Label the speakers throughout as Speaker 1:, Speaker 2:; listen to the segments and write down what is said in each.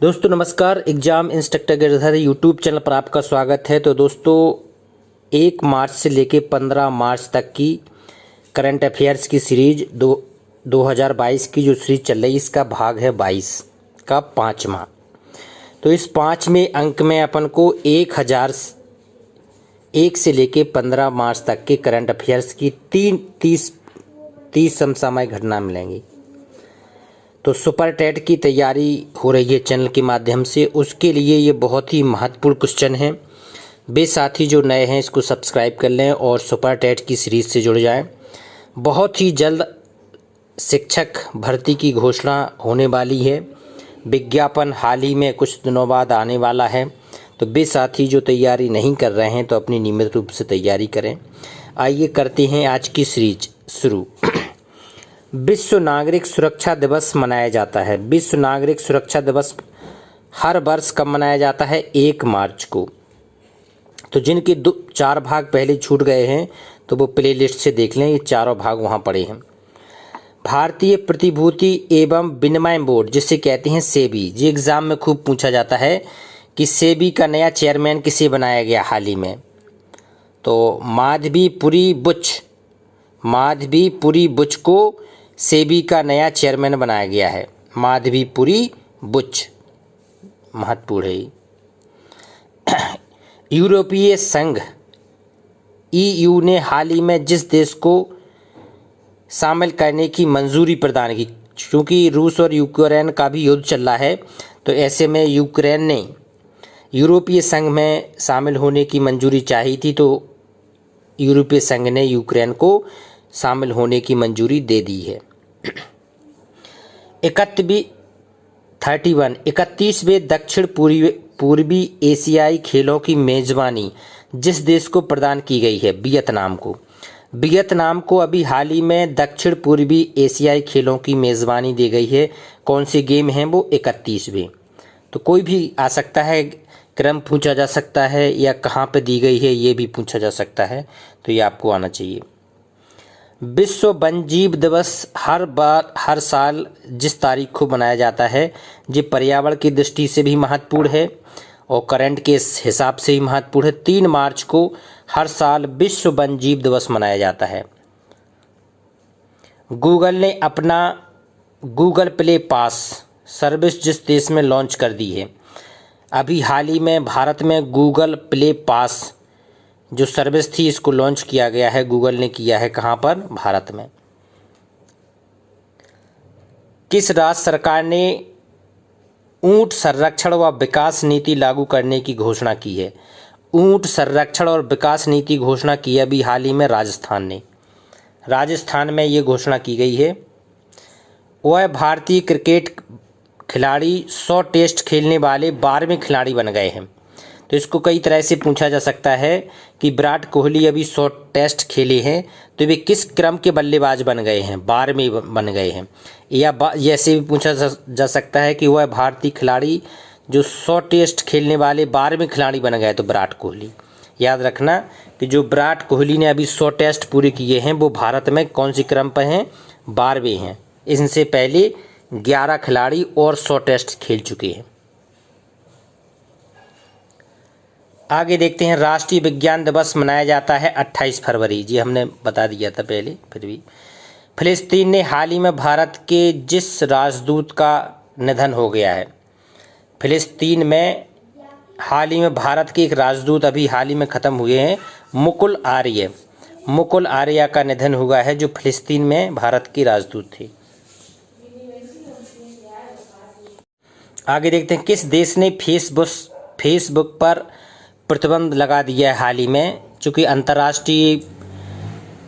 Speaker 1: दोस्तों नमस्कार। Exam instructor Girdhar YouTube channel पर आपका स्वागत है। तो दोस्तों 1 मार्च से लेके 15 मार्च तक की करंट अफेयर्स की सीरीज 2022 की जो सीरीज चल रही है, इसका भाग है 22 का 5वां। तो इस 5वें अंक में अपन को 1001 से लेके 15 मार्च तक के करंट अफेयर्स की 30 समसामयिक घटना मिलेंगी। तो सुपर टेट की तैयारी हो रही है चैनल के माध्यम से, उसके लिए ये बहुत ही महत्वपूर्ण क्वेश्चन है। वे साथी जो नए हैं इसको सब्सक्राइब कर लें और सुपर टेट की सीरीज से जुड़ जाएं। बहुत ही जल्द शिक्षक भर्ती की घोषणा होने वाली है। विज्ञापन हाल ही में कुछ दिनों बाद आने वाला है। तो वे साथी जो तैयारी नहीं कर रहे हैं तो अपनी नियमित रूप से तैयारी करें। आइए करते हैं आज की सीरीज शुरू। विश्व नागरिक सुरक्षा दिवस मनाया जाता है। विश्व नागरिक सुरक्षा दिवस हर वर्ष कब मनाया जाता है? 1 मार्च को। तो जिनके 4 भाग पहले छूट गए हैं तो वो प्ले लिस्ट से देख लें, ये चारों भाग वहाँ पड़े हैं। भारतीय प्रतिभूति एवं विनिमय बोर्ड, जिसे कहते हैं सेबी, ये एग्जाम में खूब पूछा जाता है कि सेबी का नया चेयरमैन किसे बनाया गया हाल ही में? तो माधवीपुरी बुच को सेबी का नया चेयरमैन बनाया गया है। माधवीपुरी बुच महत्वपूर्ण है। यूरोपीय संघ EU ने हाल ही में जिस देश को शामिल करने की मंजूरी प्रदान की, क्योंकि रूस और यूक्रेन का भी युद्ध चल रहा है, तो ऐसे में यूक्रेन ने यूरोपीय संघ में शामिल होने की मंजूरी चाही थी, तो यूरोपीय संघ ने यूक्रेन को शामिल होने की मंजूरी दे दी है। 31वें दक्षिण पूर्वी एशियाई खेलों की मेजबानी जिस देश को प्रदान की गई है? वियतनाम को। वियतनाम को अभी हाल ही में दक्षिण पूर्वी एशियाई खेलों की मेजबानी दी गई है। कौन से गेम हैं वो? 31वें। तो कोई भी आ सकता है, क्रम पूछा जा सकता है या कहाँ पे दी गई है ये भी पूछा जा सकता है, तो ये आपको आना चाहिए। विश्व वन्यजीव दिवस हर साल जिस तारीख को मनाया जाता है, ये पर्यावरण की दृष्टि से भी महत्वपूर्ण है और करंट के हिसाब से भी महत्वपूर्ण है। 3 मार्च को हर साल विश्व वन्यजीव दिवस मनाया जाता है। गूगल ने अपना गूगल प्ले पास सर्विस जिस देश में लॉन्च कर दी है, अभी हाल ही में भारत में गूगल प्ले पास जो सर्विस थी इसको लॉन्च किया गया है। गूगल ने किया है कहाँ पर? भारत में। किस राज्य सरकार ने ऊंट संरक्षण व विकास नीति लागू करने की घोषणा की है? ऊंट संरक्षण और विकास नीति घोषणा की है अभी हाल ही में राजस्थान में ये घोषणा की गई है। वह भारतीय क्रिकेट खिलाड़ी 100 टेस्ट खेलने वाले 12वें खिलाड़ी बन गए हैं। तो इसको कई तरह से पूछा जा सकता है कि विराट कोहली अभी 100 टेस्ट खेले हैं, तो वे किस क्रम के बल्लेबाज बन गए हैं? 12वें बन गए हैं। या ऐसे भी पूछा जा सकता है कि वह भारतीय खिलाड़ी जो 100 टेस्ट खेलने वाले 12वें खिलाड़ी बन गए, तो विराट कोहली। याद रखना कि जो विराट कोहली ने अभी 100 टेस्ट पूरे किए हैं वो भारत में कौन सी क्रम पर हैं? 12वें हैं। इनसे पहले 11 खिलाड़ी और 100 टेस्ट खेल चुके हैं। आगे देखते हैं। राष्ट्रीय विज्ञान दिवस मनाया जाता है 28 फरवरी, जी हमने बता दिया था पहले, फिर भी। फिलिस्तीन ने हाल ही में भारत के जिस राजदूत का निधन हो गया है, फिलिस्तीन में हाल ही में भारत के एक राजदूत अभी हाल ही में ख़त्म हुए हैं, मुकुल आर्य का निधन हुआ है, जो फिलिस्तीन में भारत के राजदूत थे। आगे देखते हैं। किस देश ने फेसबुक पर प्रतिबंध लगा दिया है हाल ही में? चूँकि अंतर्राष्ट्रीय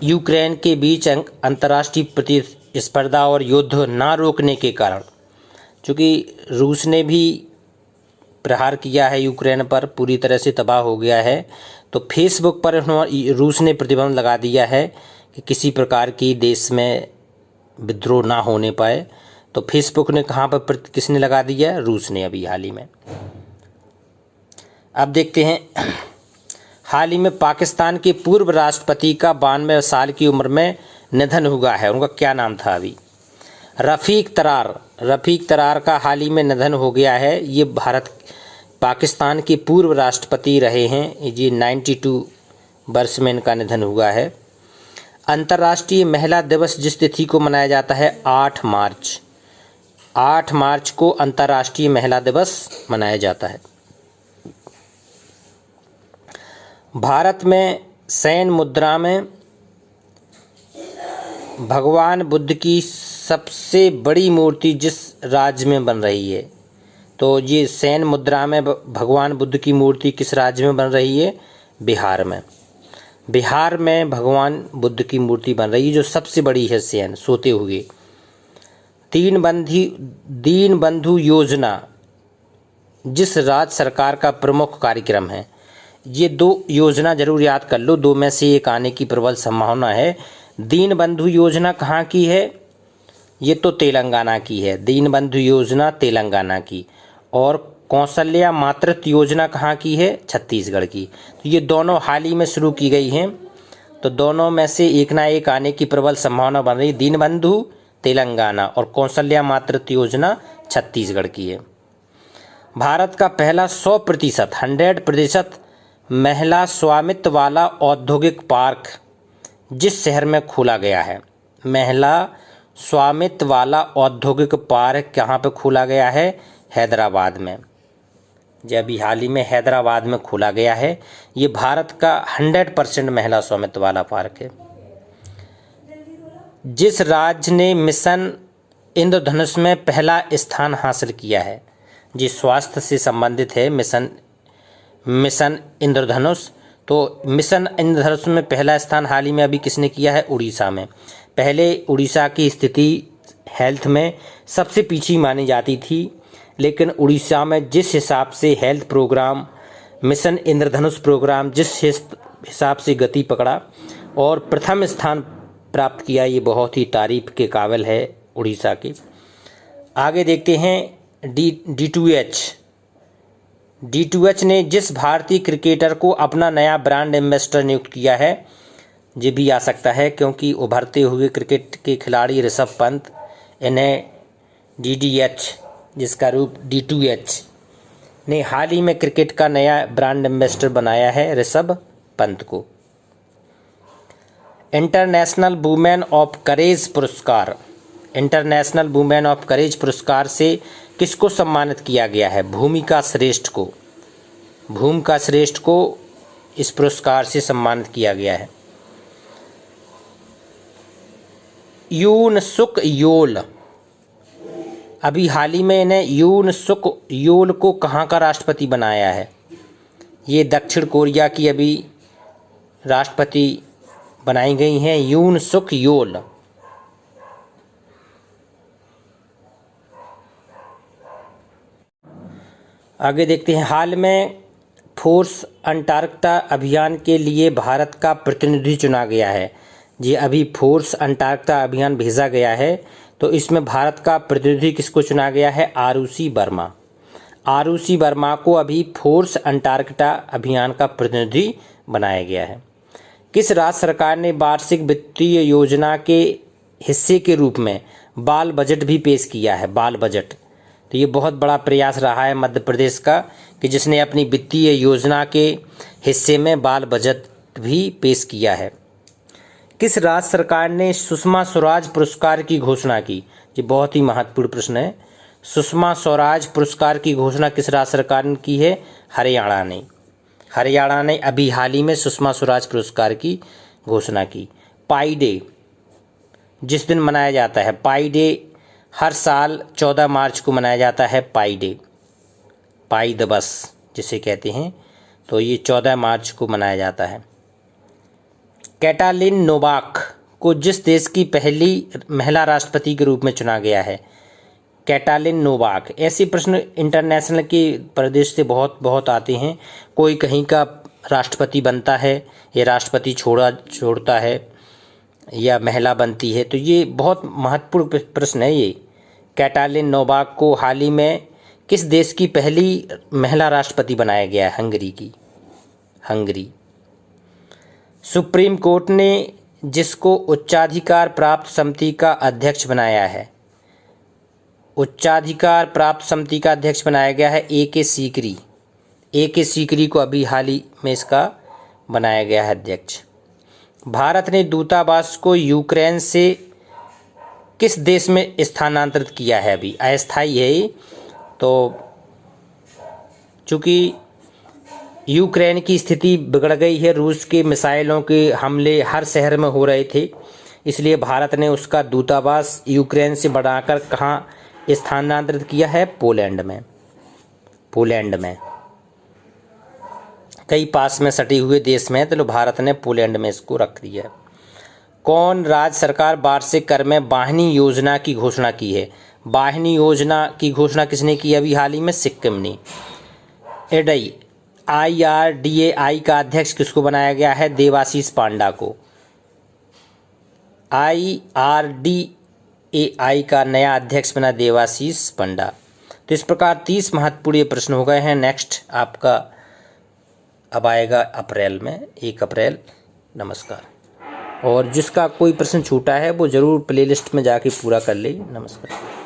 Speaker 1: यूक्रेन के बीच अंतर्राष्ट्रीय प्रतिस्पर्धा और युद्ध ना रोकने के कारण, चूँकि रूस ने भी प्रहार किया है यूक्रेन पर, पूरी तरह से तबाह हो गया है, तो फेसबुक पर रूस ने प्रतिबंध लगा दिया है कि किसी प्रकार की देश में विद्रोह ना होने पाए। तो फेसबुक ने कहाँ पर किसने लगा दिया? रूस ने अभी हाल ही में। अब देखते हैं। हाल ही में पाकिस्तान के पूर्व राष्ट्रपति का 92 साल की उम्र में निधन हुआ है। उनका क्या नाम था? रफ़ीक तरार का हाल ही में निधन हो गया है। ये पाकिस्तान के पूर्व राष्ट्रपति रहे हैं। ये 92 वर्ष में इनका निधन हुआ है। अंतर्राष्ट्रीय महिला दिवस जिस तिथि को मनाया जाता है 8 मार्च को अंतर्राष्ट्रीय महिला दिवस मनाया जाता है। भारत में शयन मुद्रा में भगवान बुद्ध की सबसे बड़ी मूर्ति जिस राज्य में बन रही है, तो ये शयन मुद्रा में भगवान बुद्ध की मूर्ति किस राज्य में बन रही है? बिहार में। बिहार में भगवान बुद्ध की मूर्ति बन रही है जो सबसे बड़ी है शयन, सोते हुए। दीन बंधु योजना जिस राज्य सरकार का प्रमुख कार्यक्रम है। ये 2 योजना जरूर याद कर लो, 2 में से एक आने की प्रबल संभावना है। दीन बंधु योजना कहाँ की है? ये तो तेलंगाना की है, दीन बंधु योजना तेलंगाना की। और कौशल्या मातृत्व योजना कहाँ की है? छत्तीसगढ़ की। तो ये दोनों हाल ही में शुरू की गई हैं, तो दोनों में से एक ना एक आने की प्रबल संभावना बन रही है। दीन बंधु तेलंगाना और कौशल्या मातृत्व योजना छत्तीसगढ़ की है। भारत का पहला 100% महिला स्वामित्व वाला औद्योगिक पार्क जिस शहर में खोला गया है। महिला स्वामित्व वाला औद्योगिक पार्क कहाँ पे खोला गया है? हैदराबाद में। जो अभी हाल ही में हैदराबाद में खोला गया है। ये भारत का 100% महिला स्वामित्व वाला पार्क है। जिस राज्य ने मिशन इंद्रधनुष में पहला स्थान हासिल किया है, जिस स्वास्थ्य से संबंधित है मिशन इंद्रधनुष, तो मिशन इंद्रधनुष में पहला स्थान हाल ही में अभी किसने किया है? उड़ीसा में। पहले उड़ीसा की स्थिति हेल्थ में सबसे पीछे मानी जाती थी, लेकिन उड़ीसा में जिस हिसाब से हेल्थ प्रोग्राम, मिशन इंद्रधनुष प्रोग्राम जिस हिसाब से गति पकड़ा और प्रथम स्थान प्राप्त किया, ये बहुत ही तारीफ के काबिल है उड़ीसा की। आगे देखते हैं D2H ने जिस भारतीय क्रिकेटर को अपना नया ब्रांड एम्बेसडर नियुक्त किया है। ये भी आ सकता है क्योंकि उभरते हुए क्रिकेट के खिलाड़ी ऋषभ पंत, इन्हें DDH जिसका रूप D2H ने हाल ही में क्रिकेट का नया ब्रांड एम्बेसडर बनाया है ऋषभ पंत को। इंटरनेशनल वुमेन ऑफ करेज पुरस्कार से किसको सम्मानित किया गया है? भूमिका श्रेष्ठ को इस पुरस्कार से सम्मानित किया गया है। यून सुक योल, अभी हाल ही में इन्हें यून सुक योल को कहाँ का राष्ट्रपति बनाया है? ये दक्षिण कोरिया की अभी राष्ट्रपति बनाई गई हैं यून सुक योल। आगे देखते हैं, हाल में फोर्स अंटार्कटिका अभियान के लिए भारत का प्रतिनिधि चुना गया है। जी अभी फोर्स अंटार्कटिका अभियान भेजा गया है, तो इसमें भारत का प्रतिनिधि किसको चुना गया है? आरुषि वर्मा को अभी फोर्स अंटार्कटिका अभियान का प्रतिनिधि बनाया गया है। किस राज्य सरकार ने वार्षिक वित्तीय योजना के हिस्से के रूप में बाल बजट भी पेश किया है? बाल बजट, तो ये बहुत बड़ा प्रयास रहा है मध्य प्रदेश का कि जिसने अपनी वित्तीय योजना के हिस्से में बाल बजट भी पेश किया है। किस राज्य सरकार ने सुषमा स्वराज पुरस्कार की घोषणा की? ये बहुत ही महत्वपूर्ण प्रश्न है। सुषमा स्वराज पुरस्कार की घोषणा किस राज्य सरकार ने की है? हरियाणा ने अभी हाल ही में सुषमा स्वराज पुरस्कार की घोषणा की। पाई डे जिस दिन मनाया जाता है, पाई डे हर साल 14 मार्च को मनाया जाता है। पाई डे, पाई दिवस जिसे कहते हैं, तो ये 14 मार्च को मनाया जाता है। कैटालिन नोवाक को जिस देश की पहली महिला राष्ट्रपति के रूप में चुना गया है? Katalin Novak. ऐसे प्रश्न इंटरनेशनल के प्रदेश से बहुत आते हैं। कोई कहीं का राष्ट्रपति बनता है या राष्ट्रपति छोड़ता है या महिला बनती है, तो ये बहुत महत्वपूर्ण प्रश्न है ये। कैटालिन नोवाक को हाल ही में किस देश की पहली महिला राष्ट्रपति बनाया गया है? हंगरी। सुप्रीम कोर्ट ने जिसको उच्चाधिकार प्राप्त समिति का अध्यक्ष बनाया है, उच्चाधिकार प्राप्त समिति का अध्यक्ष बनाया गया है A.K. सीकरी। A.K. सीकरी को अभी हाल ही में इसका बनाया गया है अध्यक्ष। भारत ने दूतावास को यूक्रेन से किस देश में स्थानांतरित किया है? अभी अस्थायी है ये, तो चूँकि यूक्रेन की स्थिति बिगड़ गई है, रूस के मिसाइलों के हमले हर शहर में हो रहे थे, इसलिए भारत ने उसका दूतावास यूक्रेन से बढ़ाकर कहाँ स्थानांतरित किया है? पोलैंड में। पोलैंड में कई पास में सटे हुए देश में है, तो भारत ने पोलैंड में इसको रख दिया है। कौन राज्य सरकार वार्षिक कर में वाहिनी योजना की घोषणा की है? वाहिनी योजना की घोषणा किसने की? अभी हाल ही में सिक्किम ने। एडई IRDAI का अध्यक्ष किसको बनाया गया है? देवाशीष पांडा को। IRDAI का नया अध्यक्ष बना देवाशीष पांडा। तो इस प्रकार 30 महत्वपूर्ण प्रश्न हो गए हैं। नेक्स्ट आपका अब आएगा अप्रैल में, 1 अप्रैल। नमस्कार। और जिसका कोई प्रश्न छूटा है वो ज़रूर प्लेलिस्ट में जाके पूरा कर ले। नमस्कार।